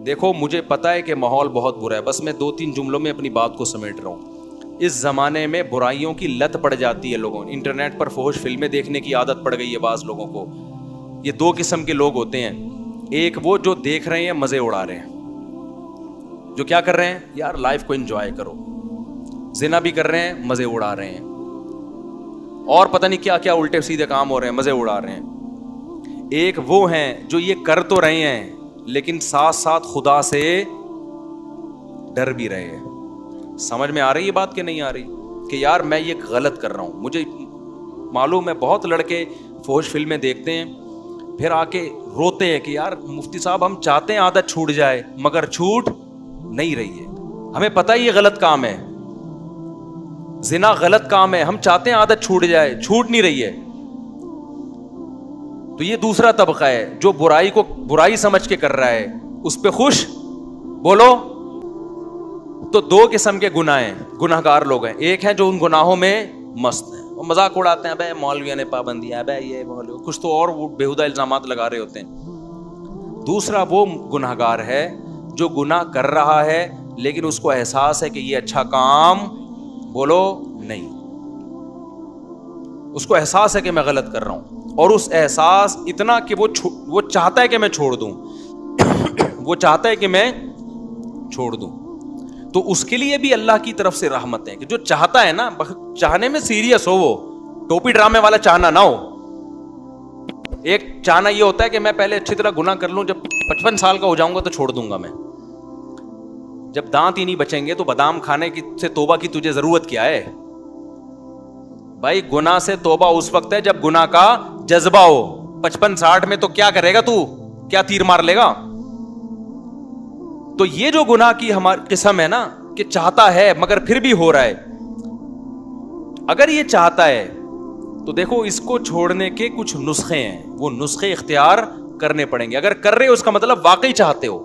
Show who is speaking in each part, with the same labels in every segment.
Speaker 1: دیکھو مجھے پتا ہے کہ ماحول بہت برا ہے، بس میں 2-3 جملوں میں اپنی بات کو سمیٹ رہا ہوں. اس زمانے میں برائیوں کی لت پڑ جاتی ہے لوگوں، انٹرنیٹ پر فحش فلمیں دیکھنے کی عادت پڑ گئی ہے بعض لوگوں کو. یہ 2 قسم کے لوگ ہوتے ہیں. ایک وہ جو دیکھ رہے ہیں مزے اڑا رہے ہیں، جو کیا کر رہے ہیں یار لائف کو انجوائے کرو، زنا بھی کر رہے ہیں مزے اڑا رہے ہیں، اور پتہ نہیں کیا کیا الٹے سیدھے کام ہو رہے ہیں، مزے اڑا رہے ہیں. ایک وہ ہیں جو یہ کر تو رہے ہیں لیکن ساتھ ساتھ خدا سے ڈر بھی رہے ہیں. سمجھ میں آ رہی ہے بات کہ نہیں آ رہی؟ کہ یار میں یہ غلط کر رہا ہوں. مجھے معلوم ہے بہت لڑکے فحش فلمیں دیکھتے ہیں پھر آ کے روتے ہیں کہ یار مفتی صاحب ہم چاہتے ہیں عادت چھوٹ جائے مگر چھوٹ نہیں رہی ہے. ہمیں پتہ ہے یہ غلط کام ہے، زنا غلط کام ہے، ہم چاہتے ہیں عادت چھوٹ جائے، چھوٹ نہیں رہی ہے. تو یہ دوسرا طبقہ ہے جو برائی کو برائی سمجھ کے کر رہا ہے، اس پہ خوش بولو. تو 2 قسم کے گناہ ہیں، گناہ گار لوگ ہیں. ایک ہے جو ان گناہوں میں مست ہیں، وہ مذاق اڑاتے ہیں، ابے مولویوں نے پابندیاں، ابے یہ مولوی کچھ تو اور وہ بیہودہ الزامات لگا رہے ہوتے ہیں. دوسرا وہ گناہ گار ہے جو گناہ کر رہا ہے لیکن اس کو احساس ہے کہ یہ اچھا کام بولو نہیں، اس کو احساس ہے کہ میں غلط کر رہا ہوں، اور اس احساس اتنا کہ وہ چاہتا ہے کہ میں چھوڑ دوں وہ چاہتا ہے کہ میں چھوڑ دوں. تو اس کے لیے بھی اللہ کی طرف سے رحمت ہے کہ جو چاہتا ہے نا، چاہنے میں سیریس ہو، وہ ٹوپی ڈرامے والا چاہنا نہ ہو. ایک چاہنا یہ ہوتا ہے کہ میں پہلے اچھی طرح گناہ کر لوں، جب 55 سال کا ہو جاؤں گا تو چھوڑ دوں گا میں. جب دانت ہی نہیں بچیں گے تو بادام کھانے کی سے توبہ کی تجھے ضرورت کیا ہے بھائی؟ گناہ سے توبہ اس وقت ہے جب گناہ کا جذبہ ہو. 55-60 میں تو کیا کرے گا تو؟ کیا تیر مار لے گا؟ تو یہ جو گناہ کی ہماری قسم ہے نا کہ چاہتا ہے مگر پھر بھی ہو رہا ہے، اگر یہ چاہتا ہے تو دیکھو اس کو چھوڑنے کے کچھ نسخے ہیں، وہ نسخے اختیار کرنے پڑیں گے. اگر کر رہے ہو اس کا مطلب واقعی چاہتے ہو.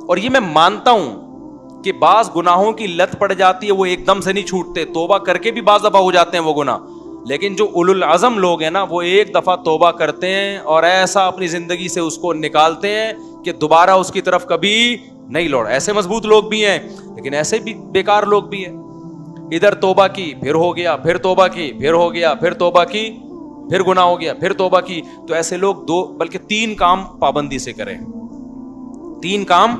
Speaker 1: اور یہ میں مانتا ہوں کہ بعض گناہوں کی لت پڑ جاتی ہے، وہ ایک دم سے نہیں چھوٹتے، توبہ کر کے بھی بعض دفعہ ہو جاتے ہیں وہ گناہ. لیکن جو اولو العزم لوگ ہیں نا، وہ ایک دفعہ توبہ کرتے ہیں اور ایسا اپنی زندگی سے اس کو نکالتے ہیں کہ دوبارہ اس کی طرف کبھی نہیں لوٹ. ایسے مضبوط لوگ بھی ہیں لیکن ایسے بھی بیکار لوگ بھی ہیں. ادھر توبہ کی پھر ہو گیا، پھر توبہ کی پھر ہو گیا، پھر توبہ کی پھر گناہ ہو گیا، پھر توبہ کی. تو ایسے لوگ 2 بلکہ 3 کام پابندی سے کریں. 3 کام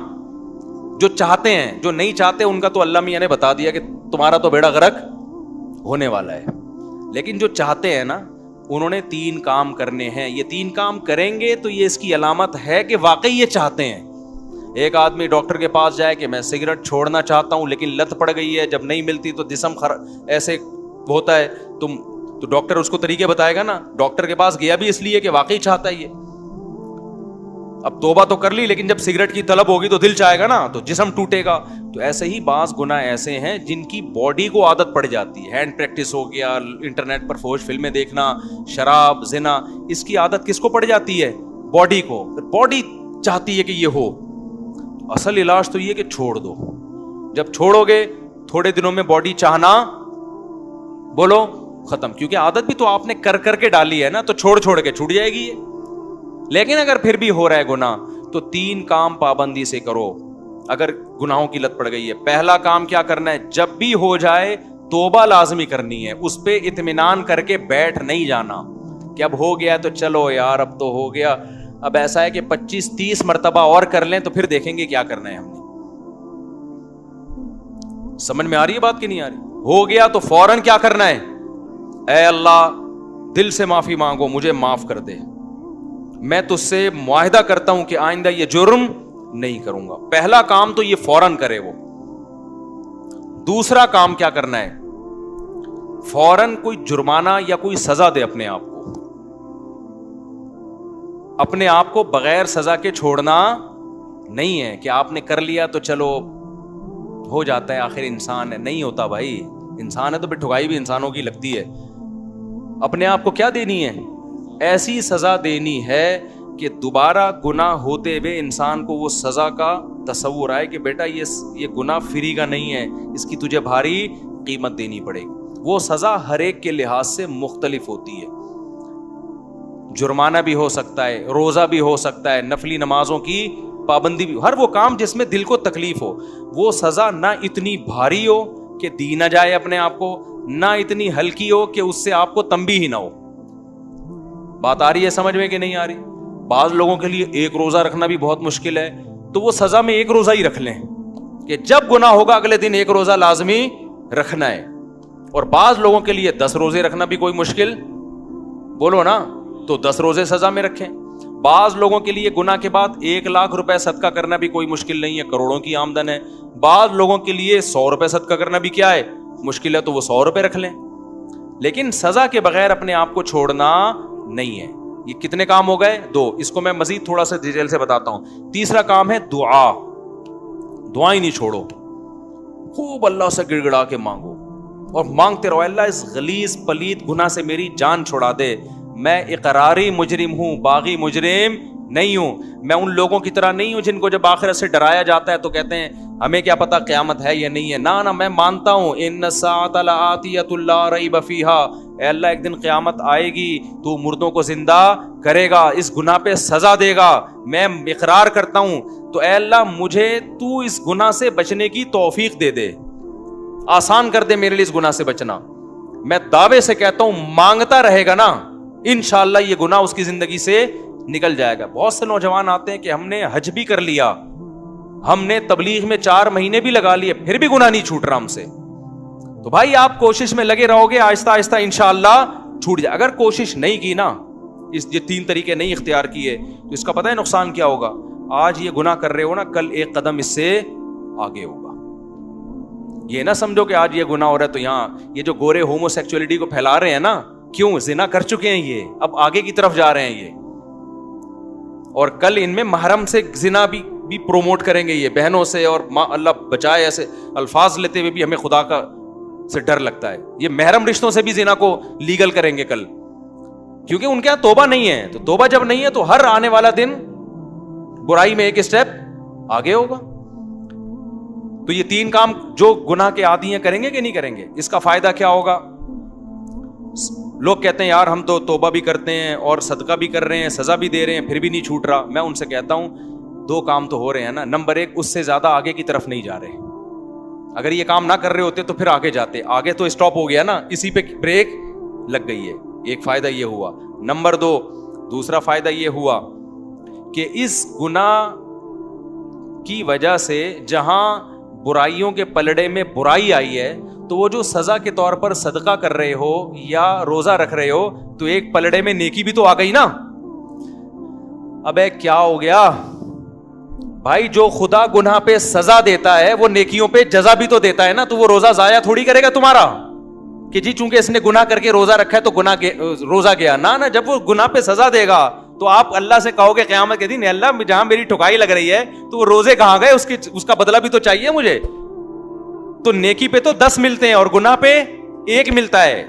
Speaker 1: جو چاہتے ہیں، جو نہیں چاہتے ان کا تو اللہ میاں نے بتا دیا کہ تمہارا تو بیڑا غرق ہونے والا ہے. لیکن جو چاہتے ہیں نا انہوں نے 3 کام کرنے ہیں. یہ 3 کام کریں گے تو یہ اس کی علامت ہے کہ واقعی یہ چاہتے ہیں. ایک آدمی ڈاکٹر کے پاس جائے کہ میں سگریٹ چھوڑنا چاہتا ہوں لیکن لت پڑ گئی ہے، جب نہیں ملتی تو جسم ایسے ہوتا ہے، تو ڈاکٹر اس کو طریقے بتائے گا نا. ڈاکٹر کے پاس گیا بھی اس لیے کہ واقعی چاہتا ہے یہ. اب توبہ تو کر لی لیکن جب سگریٹ کی طلب ہوگی تو دل چاہے گا نا، تو جسم ٹوٹے گا. تو ایسے ہی بعض گناہ ایسے ہیں جن کی باڈی کو عادت پڑ جاتی ہے. ہینڈ پریکٹس ہو گیا، انٹرنیٹ پر فحش فلمیں دیکھنا، شراب، زنا، اس کی عادت کس کو پڑ جاتی ہے؟ باڈی کو. باڈی چاہتی ہے کہ یہ ہو. اصل علاج تو یہ کہ چھوڑ دو. جب چھوڑو گے تھوڑے دنوں میں باڈی چاہنا بولو ختم، کیونکہ عادت بھی تو آپ نے کر کر کے ڈالی ہے نا، تو چھوڑ کے چھوٹ جائے گی یہ. لیکن اگر پھر بھی ہو رہا ہے گناہ تو 3 کام پابندی سے کرو اگر گناہوں کی لت پڑ گئی ہے. پہلا کام کیا کرنا ہے؟ جب بھی ہو جائے توبہ لازمی کرنی ہے. اس پہ اطمینان کر کے بیٹھ نہیں جانا کہ اب ہو گیا تو چلو یار اب تو ہو گیا. اب ایسا ہے کہ 25-30 مرتبہ اور کر لیں تو پھر دیکھیں گے کیا کرنا ہے ہم نے. سمجھ میں آ رہی ہے بات کہ نہیں آ رہی؟ ہو گیا تو فوراً کیا کرنا ہے؟ اے اللہ دل سے معافی مانگو، مجھے معاف کر دے، میں تجھ سے معاہدہ کرتا ہوں کہ آئندہ یہ جرم نہیں کروں گا. پہلا کام تو یہ فوراً کرے وہ. دوسرا کام کیا کرنا ہے؟ فوراً کوئی جرمانہ یا کوئی سزا دے اپنے آپ کو. اپنے آپ کو بغیر سزا کے چھوڑنا نہیں ہے کہ آپ نے کر لیا تو چلو ہو جاتا ہے، آخر انسان ہے. نہیں ہوتا بھائی، انسان ہے تو پھر ٹھگائی بھی انسانوں کی لگتی ہے. اپنے آپ کو کیا دینی ہے؟ ایسی سزا دینی ہے کہ دوبارہ گناہ ہوتے ہوئے انسان کو وہ سزا کا تصور آئے کہ بیٹا یہ گناہ فری کا نہیں ہے، اس کی تجھے بھاری قیمت دینی پڑے گی. وہ سزا ہر ایک کے لحاظ سے مختلف ہوتی ہے. جرمانہ بھی ہو سکتا ہے، روزہ بھی ہو سکتا ہے، نفلی نمازوں کی پابندی بھی, ہر وہ کام جس میں دل کو تکلیف ہو, وہ سزا نہ اتنی بھاری ہو کہ دی نہ جائے اپنے آپ کو, نہ اتنی ہلکی ہو کہ اس سے آپ کو تنبیہ ہی نہ ہو. بات آ رہی ہے سمجھ میں کہ نہیں آ رہی؟ بعض لوگوں کے لیے ایک روزہ رکھنا بھی بہت مشکل ہے, تو وہ سزا میں ایک روزہ ہی رکھ لیں کہ جب گناہ ہوگا اگلے دن ایک روزہ لازمی رکھنا ہے. اور بعض لوگوں کے لیے 10 روزے رکھنا بھی کوئی مشکل, بولو نا, تو 10 روزے سزا میں رکھیں. بعض لوگوں کے لیے گناہ کے بعد 1 لاکھ روپے صدقہ کرنا بھی کوئی مشکل نہیں ہے, کروڑوں کی آمدن ہے. بعض لوگوں کے لیے 100 روپے صدقہ کرنا بھی کیا ہے, مشکل ہے, تو وہ 100 روپے رکھ لیں. لیکن سزا کے بغیر اپنے آپ کو چھوڑنا نہیں ہے. یہ کتنے کام ہو گئے؟ 2. اس کو میں مزید تھوڑا سا ڈیٹیل سے بتاتا ہوں. تیسرا کام ہے دعا. دعائیں نہیں چھوڑو, خوب اللہ سے گڑ گڑا کے مانگو اور مانگتے رہو, اللہ اس غلیظ پلید گناہ سے میری جان چھڑا دے. میں اقراری مجرم ہوں, باغی مجرم نہیں ہوں. میں ان لوگوں کی طرح نہیں ہوں جن کو جب آخرت سے ڈرایا جاتا ہے تو کہتے ہیں ہمیں کیا پتا قیامت ہے یا نہیں ہے. نہ میں مانتا ہوں ان الساعۃ لآتیۃ لا ریب فیہا, اے اللہ ایک دن قیامت آئے گی, تو مردوں کو زندہ کرے گا, اس گناہ پہ سزا دے گا, میں اقرار کرتا ہوں. تو اے اللہ مجھے تو اس گناہ سے بچنے کی توفیق دے دے, آسان کر دے میرے لیے اس گناہ سے بچنا. میں دعوے سے کہتا ہوں مانگتا رہے گا نا, انشاءاللہ یہ گناہ اس کی زندگی سے نکل جائے گا. بہت سے نوجوان آتے ہیں کہ ہم نے حج بھی کر لیا, ہم نے تبلیغ میں 4 مہینے بھی لگا لیے, پھر بھی گناہ نہیں چھوٹ رہا ہم سے. تو بھائی آپ کوشش میں لگے رہو گے, آہستہ آہستہ انشاءاللہ چھوٹ جائے. اگر کوشش نہیں کی نا, یہ 3 طریقے نہیں اختیار کیے, تو اس کا پتہ ہے نقصان کیا ہوگا؟ آج یہ گناہ کر رہے ہو نا, کل ایک قدم اس سے آگے ہوگا. یہ نہ سمجھو کہ آج یہ گناہ ہو رہا ہے تو یہاں یہ جو گورے ہومو سیکچولیٹی کو پھیلا رہے ہیں نا, کیوں؟ زنا کر چکے ہیں یہ, اب آگے کی طرف جا رہے ہیں یہ, اور کل ان میں محرم سے زنا بھی پروموٹ کریں گے یہ بہنوں سے, اور اللہ بچائے ایسے الفاظ لیتے ہوئے بھی ہمیں خدا کا سے ڈر لگتا ہے. یہ محرم رشتوں سے بھی زنا کو لیگل کریں گے کل, کیونکہ ان کے یہاں توبہ نہیں ہے. تو توبہ جب نہیں ہے تو ہر آنے والا دن برائی میں ایک اسٹیپ آگے ہوگا. تو یہ 3 کام جو گناہ کے عادی ہیں کریں گے کہ نہیں کریں گے؟ اس کا فائدہ کیا ہوگا؟ لوگ کہتے ہیں یار ہم تو توبہ بھی کرتے ہیں اور صدقہ بھی کر رہے ہیں, سزا بھی دے رہے ہیں, پھر بھی نہیں چھوٹ رہا. میں ان سے کہتا ہوں 2 کام تو ہو رہے ہیں نا. نمبر 1, اس سے زیادہ آگے کی طرف نہیں جا رہے. اگر یہ کام نہ کر رہے ہوتے تو پھر آگے جاتے. آگے تو اسٹاپ ہو گیا نا, اسی پہ بریک لگ گئی ہے. ایک فائدہ یہ ہوا. نمبر 2, دوسرا فائدہ یہ ہوا کہ اس گناہ کی وجہ سے جہاں برائیوں کے پلڑے میں برائی آئی ہے, تو وہ جو سزا کے طور پر صدقہ کر رہے ہو یا روزہ رکھ رہے ہو, تو ایک پلڑے میں نیکی بھی تو آ گئی نا. ابے کیا ہو گیا بھائی؟ جو خدا گناہ پہ سزا دیتا ہے وہ نیکیوں پہ جزا بھی تو دیتا ہے نا. تو وہ روزہ ضائع تھوڑی کرے گا تمہارا کہ جی چونکہ اس نے گناہ کر کے روزہ رکھا ہے تو روزہ گیا. نہ, جب وہ گناہ پہ سزا دے گا تو آپ اللہ سے کہو گے قیامت کے دن, اللہ جہاں میری ٹھکائی لگ رہی ہے تو وہ روزے کہاں گئے, اس کا بدلہ بھی تو چاہیے مجھے. تو نیکی پہ تو 10 ملتے ہیں اور گناہ پہ 1 ملتا ہے.